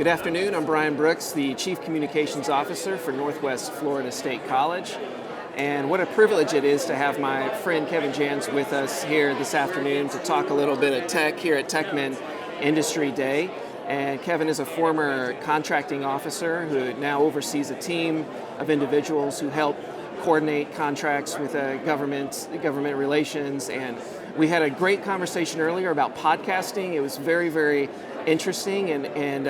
Good afternoon, I'm Bryan Brooks, the Chief Communications Officer for Northwest Florida State College. And what a privilege it is to have my friend Kevin Jans with us here this afternoon to talk a little bit of tech here at TecMEN Industry Day. And Kevin is a former contracting officer who now oversees a team of individuals who help coordinate contracts with government relations. And we had a great conversation earlier about podcasting. It was very, very interesting, and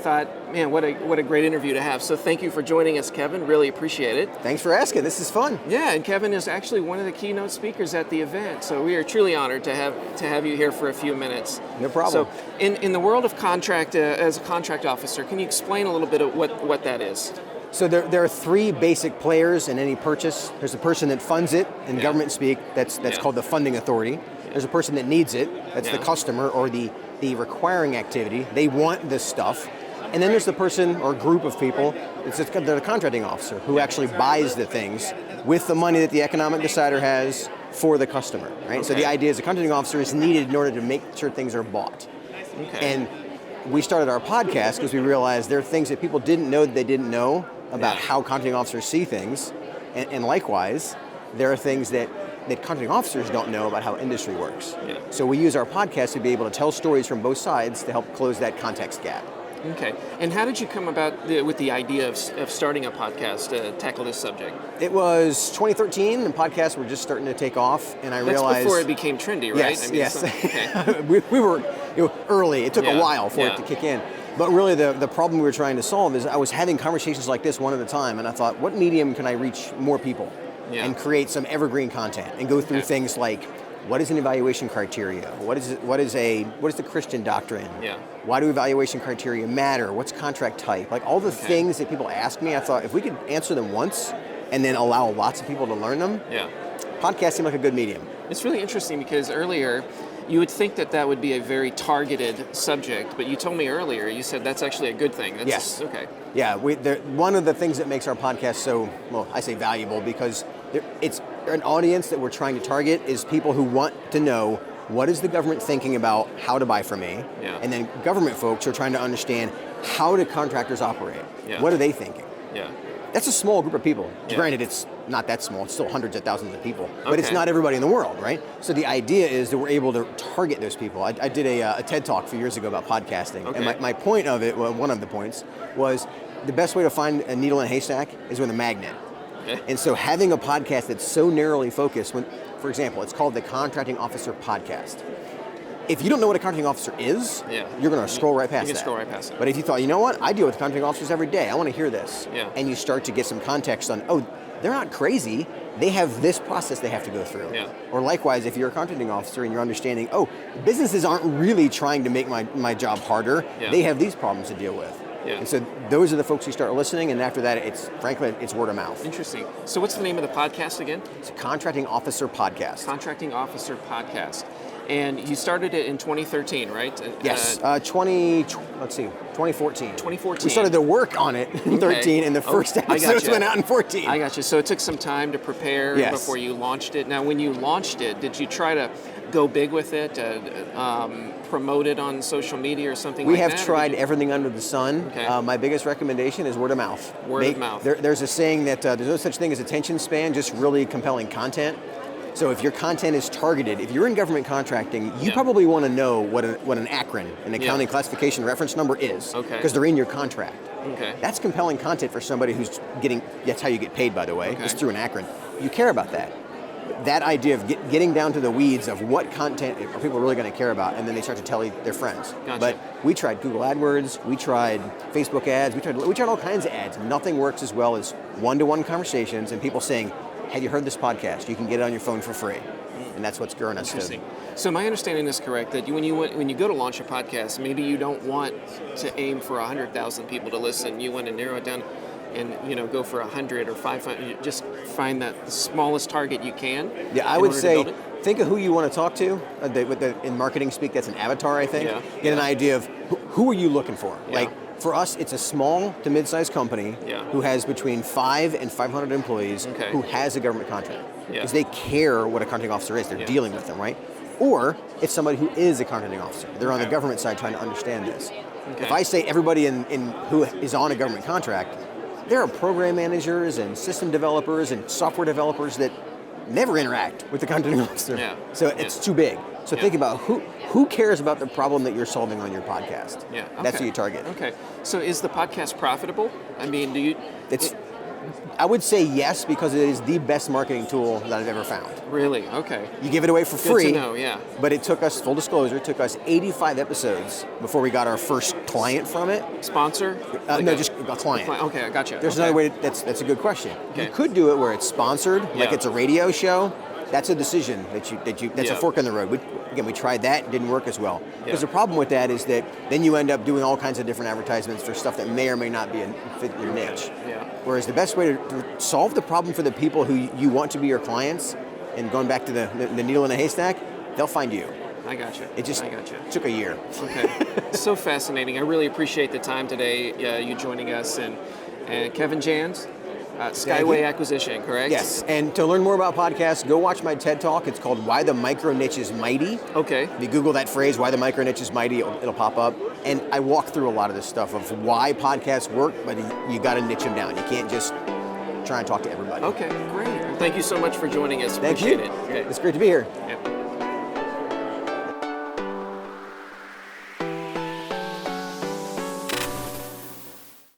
thought, man, what a great interview to have. So thank you for joining us, Kevin. Really appreciate it. Thanks for asking. This is fun. Yeah, and Kevin is actually one of the keynote speakers at the event. So we are truly honored to have you here for a few minutes. No problem. So in the world of contract, as a contract officer, can you explain a little bit of what that is? So there are three basic players in any purchase. There's the person that funds it, in government speak, that's called the funding authority. There's a person that needs it, that's the customer or the requiring activity. They want this stuff. And then there's the person or group of people, they're the contracting officer, who actually buys the things with the money that the economic decider has for the customer, right? Okay. So the idea is the contracting officer is needed in order to make sure things are bought. Okay. And we started our podcast because we realized there are things that people didn't know that they didn't know about how contracting officers see things. And likewise, there are things that contracting officers don't know about how industry works. Yeah. So we use our podcast to be able to tell stories from both sides to help close that context gap. Okay. And how did you come about with the idea of starting a podcast to tackle this subject? It was 2013, and podcasts were just starting to take off, and I realized... That's before it became trendy, right? Yes, we were early. It took a while for it to kick in. But really the problem we were trying to solve is I was having conversations like this one at a time, and I thought, what medium can I reach more people and create some evergreen content and go through things like, what is an evaluation criteria? What is the Christian doctrine? Yeah. Why do evaluation criteria matter? What's contract type? Like all the things that people ask me, I thought if we could answer them once and then allow lots of people to learn them, podcast seemed like a good medium. It's really interesting because earlier you would think that would be a very targeted subject, but you told me earlier, you said that's actually a good thing. Yes. Okay. Yeah, one of the things that makes our podcast so, well, I say valuable because it's an audience that we're trying to target is people who want to know what is the government thinking about how to buy from me, and then government folks are trying to understand how do contractors operate? What are they thinking? Yeah. That's a small group of people. Granted, it's not that small. It's still hundreds of thousands of people. But it's not everybody in the world, right? So the idea is that we're able to target those people. I did a TED Talk a few years ago about podcasting. And my point of it, well, one of the points, was the best way to find a needle in a haystack is with a magnet. And so having a podcast that's so narrowly focused, for example, it's called the Contracting Officer Podcast. If you don't know what a contracting officer is, you're going to scroll right past that. You can scroll right past it. But if you thought, you know what, I deal with contracting officers every day, I want to hear this. And you start to get some context on, oh, they're not crazy. They have this process they have to go through. Or likewise, if you're a contracting officer and you're understanding, oh, businesses aren't really trying to make my job harder. They have these problems to deal with. And so those are the folks who start listening, and after that, it's word of mouth. Interesting. So what's the name of the podcast again? It's Contracting Officer Podcast. Contracting Officer Podcast. And you started it in 2013, right? Yes, 2014. 2014. We started to work on it in 13, and the first episodes went out in 14. I got you. So it took some time to prepare before you launched it. Now, when you launched it, did you try to go big with it, promote it on social media or something like that? We have tried everything under the sun. My biggest recommendation is word of mouth. Word of mouth. There's a saying that there's no such thing as attention span, just really compelling content. So if your content is targeted, if you're in government contracting, you probably want to know what an ACRN, an accounting classification reference number is, because they're in your contract. That's compelling content for somebody who's that's how you get paid, by the way, is through an ACRN. You care about that. That idea of getting down to the weeds of what content are people really going to care about, and then they start to tell their friends. But we tried Google AdWords, we tried Facebook ads, we tried all kinds of ads. Nothing works as well as one-to-one conversations and people saying, have you heard this podcast? You can get it on your phone for free. And that's what's growing us. Interesting. So my understanding is correct, that when you go to launch a podcast, maybe you don't want to aim for 100,000 people to listen. You want to narrow it down and go for 100 or 500. You just find that the smallest target you can. Yeah, I would say think of who you want to talk to. In marketing speak, that's an avatar, I think. Get an idea of who are you looking for. Like, for us, it's a small to mid-sized company who has between 5 and 500 employees who has a government contract. Because they care what a contracting officer is. They're dealing with them, right? Or it's somebody who is a contracting officer. They're on the government side trying to understand this. Okay. If I say everybody in who is on a government contract, there are program managers and system developers and software developers that never interact with the continuing officer. Yeah. So it's too big. So think about who cares about the problem that you're solving on your podcast. Yeah. Okay. That's who you target. Okay. So is the podcast profitable? I mean, I would say yes, because it is the best marketing tool that I've ever found. Really? Okay. You give it away for free. Good to know, yeah. But it took us, full disclosure, it took us 85 episodes before we got our first client from it. Sponsor? No, just a client. Okay, I gotcha. There's okay. another way. That's a good question. Okay. You could do it where it's sponsored, like Yeah. it's a radio show. That's a decision that's Yeah. a fork in the road. We tried that, it didn't work as well. Yeah. Because the problem with that is that then you end up doing all kinds of different advertisements for stuff that may or may not be fit your niche. Yeah. Whereas the best way to solve the problem for the people who you want to be your clients, and going back to the needle in a haystack, they'll find you. I gotcha. It just I gotcha. took a year. Okay. So fascinating. I really appreciate the time today, you joining us, and Kevin Jans, Skyway Acquisition, correct? Yes, and to learn more about podcasts, go watch my TED Talk. It's called Why the Micro Niche is Mighty. Okay. If you Google that phrase, Why the Micro Niche is Mighty, it'll pop up. And I walk through a lot of this stuff of why podcasts work, but you got to niche them down. You can't just try and talk to everybody. Okay, great. Well, thank you so much for joining us. Thank Appreciate you. it. Okay. It's great to be here. Yep.